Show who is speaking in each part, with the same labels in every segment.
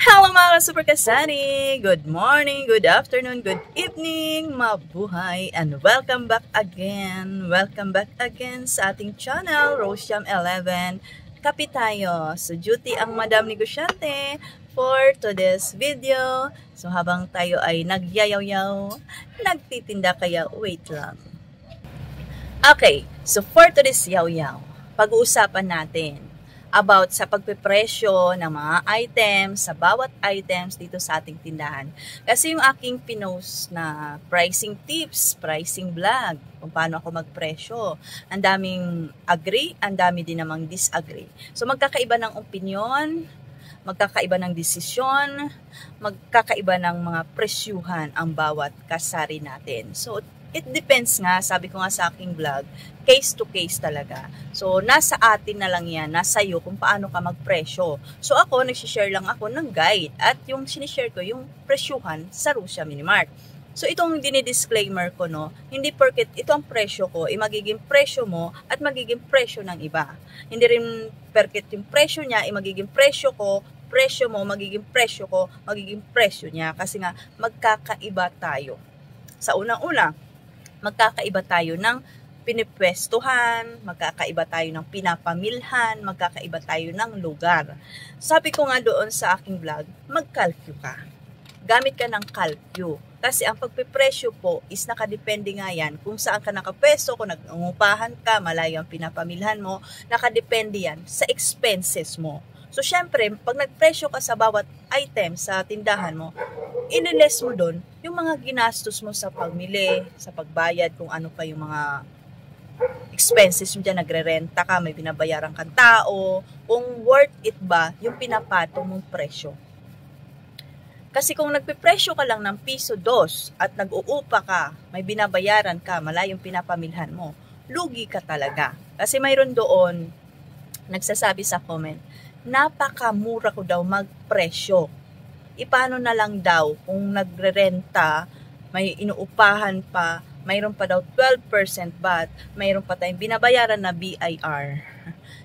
Speaker 1: Hello mga super kasani! Good morning, good afternoon, good evening, mabuhay, and welcome back again! Welcome back again sa ating channel, Rosejam11. Kape tayo. So, duty ang Madam Negosyante for today's video. So, habang tayo ay nagyayaw-yaw, nagtitinda kaya wait lang. Okay, so for today's yaw-yaw, pag-uusapan natin about sa pagpepresyo ng mga items, sa bawat items dito sa ating tindahan. Kasi yung aking pinost na pricing tips, pricing vlog, kung paano ako magpresyo. Ang daming agree, ang dami din namang disagree. So magkakaiba ng opinion, magkakaiba ng desisyon, magkakaiba ng mga presyuhan ang bawat kasari natin. So it depends nga, sabi ko nga sa aking vlog, case to case talaga. So, nasa atin na lang yan, nasa iyo kung paano ka magpresyo. So, ako, nagsishare lang ako ng guide at yung sinishare ko, yung presyuhan sa Rosia Minimart. So, itong dinidisclaimer ko, no, hindi porket ito ang presyo ko, magiging presyo mo at magiging presyo ng iba. Hindi rin porket yung presyo niya, magiging presyo ko, presyo mo, magiging presyo ko, magiging presyo niya. Kasi nga, magkakaiba tayo. Sa unang-una, magkakaiba tayo ng pinipwestuhan, magkakaiba tayo ng pinapamilhan, magkakaiba tayo ng lugar. Sabi ko nga doon sa aking vlog, mag-calcu ka. Gamit ka ng calcu. Kasi ang pagpipresyo po is nakadepende nga yan kung saan ka nakapwesto, kung nag-ungupahan ka, malayo ang pinapamilhan mo, nakadepende yan sa expenses mo. So, syempre, pag nagpresyo ka sa bawat item sa tindahan mo, iniles mo doon yung mga ginastos mo sa pagmili, sa pagbayad, kung ano pa yung mga expenses mo dyan, nagre-renta ka, may binabayaran kang tao, kung worth it ba yung pinapatong mong presyo. Kasi kung nagpipresyo ka lang ng piso 2 at nag-uupa ka, may binabayaran ka, malayong pinapamilhan mo, lugi ka talaga. Kasi mayroon doon, nagsasabi sa comment, napakamura ko daw magpresyo. Paano na lang daw kung nagre-renta, may inuupahan pa, mayroon pa daw 12% VAT, mayroon pa tayong binabayaran na BIR.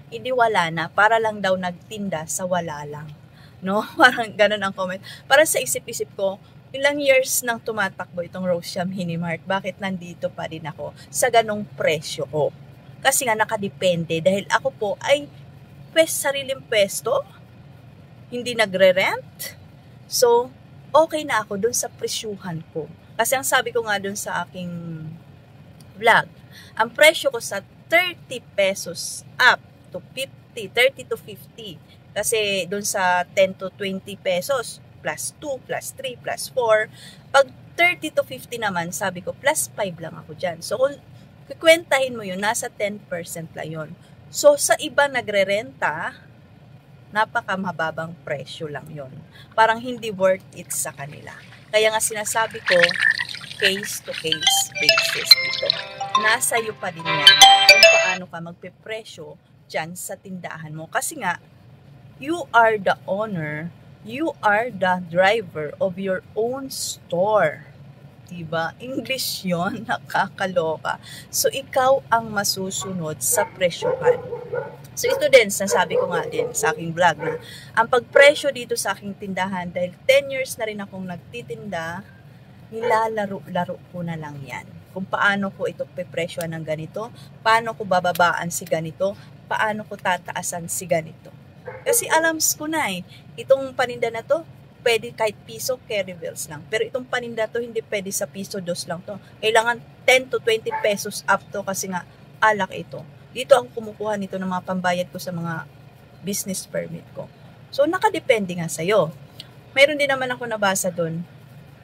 Speaker 1: Hindi wala na, para lang daw nagtinda sa wala lang. No? Parang ganun ang comment. Para sa isip-isip ko, ilang years nang tumatakbo itong Rosejam Minimart, bakit nandito pa rin ako sa ganong presyo ko? Kasi nga nakadepende dahil ako po ay sariling pwesto, hindi nagre-rent. So, okay na ako dun sa presyuhan ko. Kasi ang sabi ko nga dun sa aking vlog, ang presyo ko sa 30 pesos up to 50, 30 to 50. Kasi dun sa 10 to 20 pesos, plus 2, plus 3, plus 4. Pag 30 to 50 naman, sabi ko, plus 5 lang ako dyan. So, kung kikwentahin mo yun, nasa 10% lang yun. So, sa iba nagre-renta, napakamababang presyo lang yon. Parang hindi worth it sa kanila. Kaya nga sinasabi ko, case to case basis dito. Nasa iyo pa din yan kung paano ka magpipresyo dyan sa tindahan mo. Kasi nga, you are the owner, you are the driver of your own store. Diba? English yon, nakakaloka. So, ikaw ang masusunod sa presyohan. So, ito din, sasabi ko nga din sa aking vlog na ang pagpresyo dito sa aking tindahan, dahil 10 years na rin akong nagtitinda, nilalaro-laro ko na lang yan. Kung paano ko ito pepresyohan ng ganito, paano ko bababaan si ganito, paano ko tataasan si ganito. Kasi alams ko na itong paninda na to, pwede kahit piso, carry bills lang. Pero itong paninda to, hindi pwede sa piso 2 lang to. Kailangan 10 to 20 pesos up to kasi nga alak ito. Dito ako kumukuha nito ng mga pambayad ko sa mga business permit ko. So, nakadepende nga sa'yo. Mayroon din naman ako nabasa doon.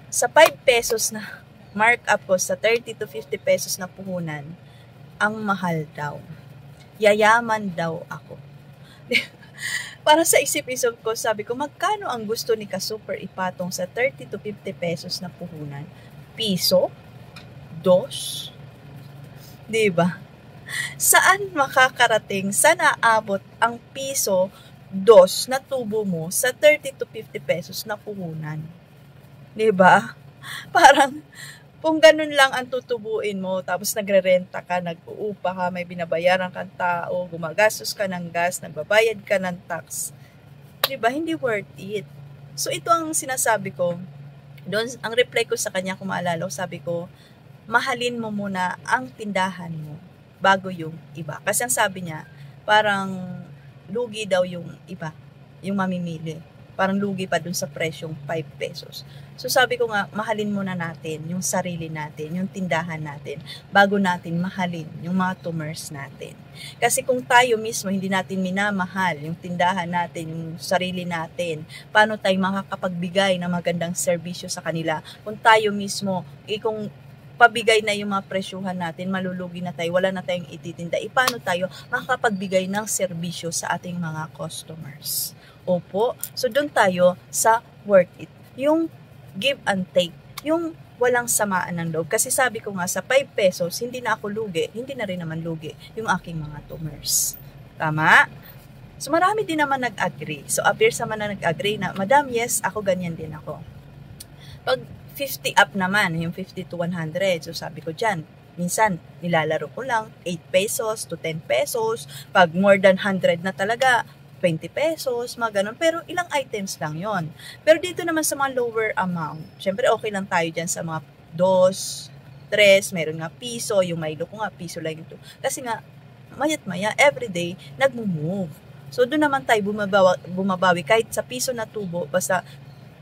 Speaker 1: Sa 5 pesos na markup ko, sa 30 to 50 pesos na puhunan, ang mahal daw. Yayaman daw ako. Para sa isip-isip ko, sabi ko, magkano ang gusto ni Ka-Super ipatong sa 30 to 50 pesos na puhunan? Piso? 2? Diba? Saan makakarating, saan aabot ang piso 2 na tubo mo sa 30 to 50 pesos na puhunan? Diba? Parang, kung ganun lang ang tutubuin mo, tapos nagre-renta ka, nag-uupa ka, may binabayaran kang tao, gumagastos ka ng gas, nagbabayad ka ng tax, diba? Hindi worth it. So ito ang sinasabi ko. Doon, ang reply ko sa kanya, kung maalala ko, sabi ko, mahalin mo muna ang tindahan mo bago yung iba. Kasi ang sabi niya, parang lugi daw yung iba, yung mamimili. Parang lugi pa dun sa presyong 5 pesos. So sabi ko nga, mahalin muna natin yung sarili natin, yung tindahan natin, bago natin mahalin yung mga tumers natin. Kasi kung tayo mismo hindi natin minamahal yung tindahan natin, yung sarili natin, paano tayo makakapagbigay ng magandang serbisyo sa kanila? Kung tayo mismo, kung pabigay na yung mga presyuhan natin, malulugi na tayo, wala na tayong ititinda, paano tayo makakapagbigay ng serbisyo sa ating mga customers? Opo, so doon tayo sa worth it. Yung give and take, yung walang samaan ng loob. Kasi sabi ko nga, sa 5 pesos, hindi na ako lugi, hindi na rin naman lugi yung aking mga tumers. Tama? So marami din naman nag-agree. So appears naman na nag-agree na, Madam, yes, ako ganyan din ako. Pag 50 up naman, yung 50 to 100, so sabi ko dyan, minsan nilalaro ko lang 8 pesos to 10 pesos. Pag more than 100 na talaga, 20 pesos, mga ganun. Pero ilang items lang yon. Pero dito naman sa mga lower amount, syempre okay lang tayo dyan sa mga 2, 3, meron nga piso, yung Milo ko nga, piso lang ito. Kasi nga, mayat maya, everyday, nagmo-move. So doon naman tayo bumabawi kahit sa piso na tubo, basta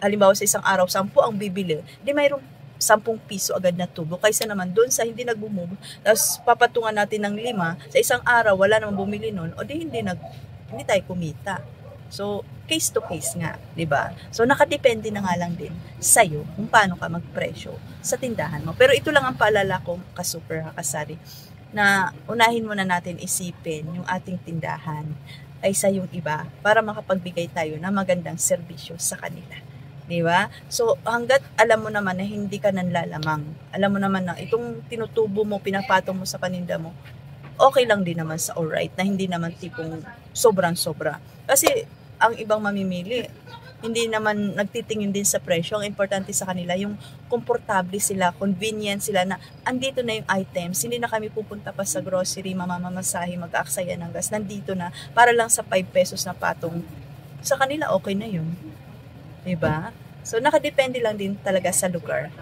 Speaker 1: halimbawa sa isang araw, 10 ang bibili, di mayroong 10 piso agad na tubo. Kaysa naman doon sa hindi nag-move, tapos papatungan natin ng 5, sa isang araw, wala namang bumili nun, o di hindi tayo kumita. So, case to case nga, di ba? So, nakadepende na nga lang din sa'yo kung paano ka magpresyo sa tindahan mo. Pero ito lang ang paalala ko, ka-super kasari, na unahin muna natin isipin yung ating tindahan ay sa yung iba para makapagbigay tayo ng magandang serbisyo sa kanila. Di ba? So, hanggat alam mo naman na hindi ka nanlalamang, alam mo naman na itong tinutubo mo, pinapatong mo sa paninda mo, okay lang din naman sa alright, na hindi naman tipong sobrang-sobra. Kasi ang ibang mamimili, hindi naman nagtitingin din sa presyo. Ang importante sa kanila, yung komportable sila, convenient sila na andito na yung items. Hindi na kami pupunta pa sa grocery, mamamasahe, mag-aaksaya ng gas. Nandito na, para lang sa 5 pesos na patong. Sa kanila, okay na yun. Diba? So, nakadepende lang din talaga sa lugar.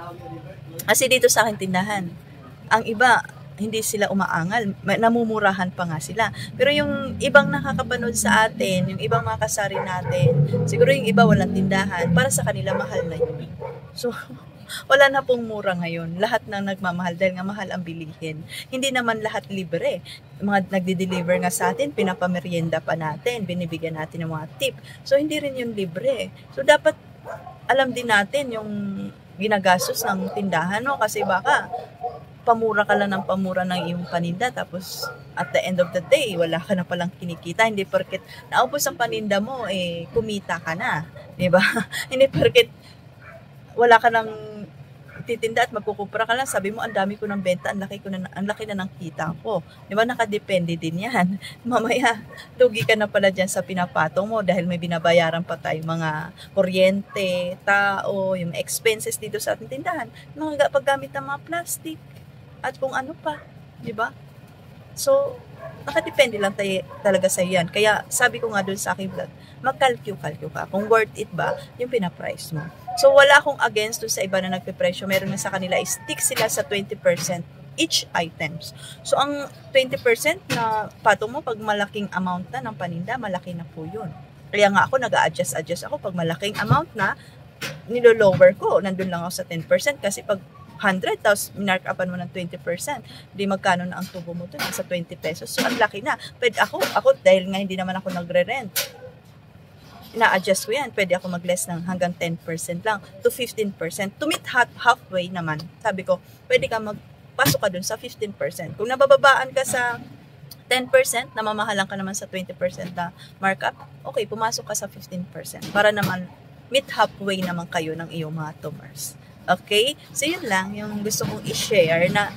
Speaker 1: Kasi dito sa akin tindahan, ang iba, hindi sila umaangal, namumurahan pa nga sila. Pero yung ibang nakakapanood sa atin, yung ibang mga kasari natin, siguro yung iba walang tindahan, para sa kanila mahal na yun. So, wala na pong mura ngayon. Lahat na nagmamahal dahil nga mahal ang bilihin. Hindi naman lahat libre. Mga nagdi-deliver nga sa atin, pinapamerienda pa natin, binibigyan natin ng mga tip. So, hindi rin yun libre. So, dapat alam din natin yung ginagastos ng tindahan, no? Kasi baka pamura ka lang ng pamura ng iyong paninda, tapos at the end of the day, wala ka na palang kinikita. Hindi porket naubos ang paninda mo, kumita ka na. Diba? Hindi porket wala ka nang titinda at magkukupra ka lang, sabi mo, ang dami ko ng benta, ang laki na ng kita ko. Diba? Nakadepende din yan. Mamaya, lugi ka na pala dyan sa pinapatong mo dahil may binabayaran pa tayo mga kuryente, tao, yung expenses dito sa ating tindahan, mga paggamit ng mga plastic, at kung ano pa, di ba? So, nakadepende lang talaga sa yan. Kaya sabi ko nga doon sa aking vlog, mag-calculate ka kung worth it ba yung pinaprice mo. So, wala akong against doon sa iba na nagpipresyo. Meron na sa kanila, stick sila sa 20% each items. So, ang 20% na patong mo, pag malaking amount na ng paninda, malaki na po yun. Kaya nga ako, nag-a-adjust ako. Pag malaking amount na, nilo-lower ko. Nandun lang ako sa 10%. Kasi pag 100, tapos minark-upan mo ng 20%, di magkano na ang tubo mo doon, sa 20 pesos. So, ang laki na. Pwede ako, dahil nga hindi naman ako nagre-rent, ina-adjust ko yan. Pwede ako mag-less ng hanggang 10% lang to 15%. To meet halfway naman, sabi ko, pwede ka magpasok ka doon sa 15%. Kung nabababaan ka sa 10%, namamahalan ka naman sa 20% na markup, okay, pumasok ka sa 15%. Para naman, meet halfway naman kayo ng iyong mga tumors. Okay? So, yun lang yung gusto kong i-share na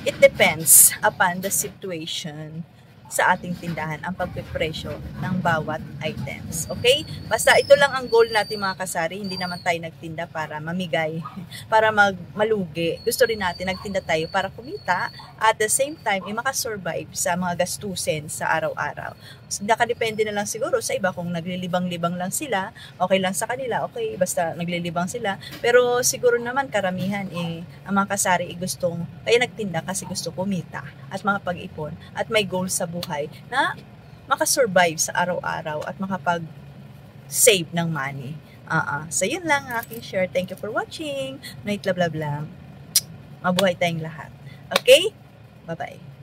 Speaker 1: it depends upon the situation. sa ating tindahan ang pagpipresyo ng bawat items. Okay? Basta ito lang ang goal natin mga kasari, hindi naman tayo nagtinda para mamigay, para malugi. Gusto rin natin nagtinda tayo para kumita at the same time makasurvive sa mga gastusin sa araw-araw. So, nakadepende na lang siguro sa iba kung naglilibang-libang lang sila, okay lang sa kanila, okay, basta naglilibang sila. Pero siguro naman karamihan ang mga kasari gustong, kaya nagtinda kasi gusto kumita at makapag-ipon at may goal sa buhay na makasurvive sa araw-araw at makapag-save ng money. So yun lang ang aking share. Thank you for watching. Night love lang. Mabuhay tayong lahat. Okay? Bye-bye.